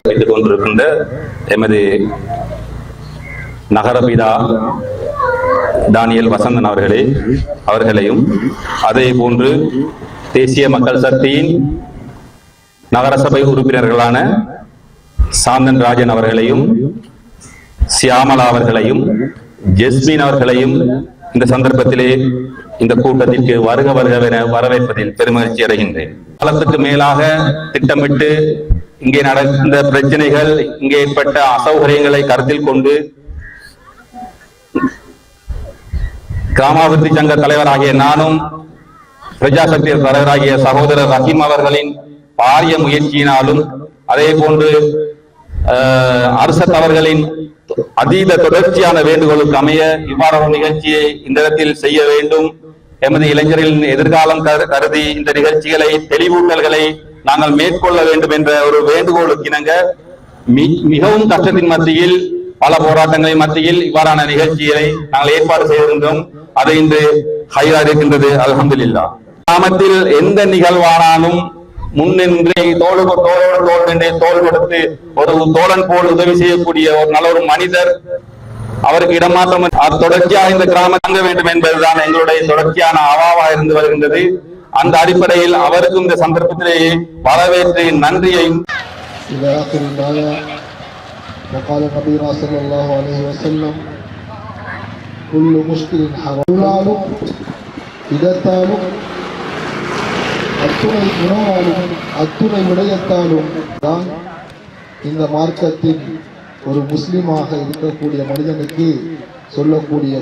வைத்துக் கொண்டிருக்கின்ற எமது நகரபிதா தானியல் வசந்தன் அவர்களையும் அதே போன்று தேசிய மக்கள் சக்தியின் நகரசபை உறுப்பினர்களான சாந்தன் ராஜன் அவர்களையும், சியாமலா அவர்களையும், ஜெஸ்மின் அவர்களையும் இந்த சந்தர்ப்பத்திலே இந்த கூட்டத்திற்கு வருக வருகவென வரவேற்பதில் பெருமகிழ்ச்சி அடைகின்றேன். காலத்துக்கு மேலாக திட்டமிட்டு இங்கே நடந்த பிரச்சனைகள், இங்கே ஏற்பட்ட அசௌகரியங்களை கருத்தில் கொண்டு கிராமாபிவிருத்தி சங்க தலைவராகிய நானும், பிரஜாசக்தி தலைவராகிய சகோதரர் ரஹீம் அவர்களின் பாரிய முயற்சியினாலும், அதே போன்று அரசத் அவர்களின் அதீத தொடர்ச்சியான வேண்டுகோளுக்கு அமைய இவ்வாறான நிகழ்ச்சியை இந்த இடத்தில் செய்ய வேண்டும். எமது இளைஞர்களின் எதிர்காலம் கருதி இந்த நிகழ்ச்சிகளை, தெளிவூட்டல்களை நாங்கள் மேற்கொள்ள வேண்டும் என்ற ஒரு வேண்டுகோளுக்கு இணங்க மிகவும் கஷ்டத்தின் மத்தியில், பல போராட்டங்களின் மத்தியில் இவ்வாறான நிகழ்ச்சிகளை நாங்கள் ஏற்பாடு செய்திருந்தோம். அதை இன்று ஹைரா இருக்கின்றது. அல்ஹம்துலில்லாஹ். கிராமத்தில் எந்த நிகழ்வானாலும் முன்னின்று தோளோடு தோள் கொடுத்து ஒரு தோழன் போல் உதவி செய்யக்கூடிய ஒரு நல்ல ஒரு மனிதர், அவருக்கு இடமாற்றம் தொடர்ச்சியாக இந்த கிராமம் தங்க வேண்டும் என்பதுதான் எங்களுடைய தொடர்ச்சியான அவாவா இருந்து வருகின்றது. அந்த அடிப்படையில் அவருக்கும் இந்த சந்தர்ப்பத்திலேயே வரவேற்று நன்றியையும் அத்துணை விடயத்தாலும் தான் இந்த மார்க்கத்தின் ஒரு முஸ்லிமாக இருக்கக்கூடிய மனிதனுக்கு சொல்லக்கூடிய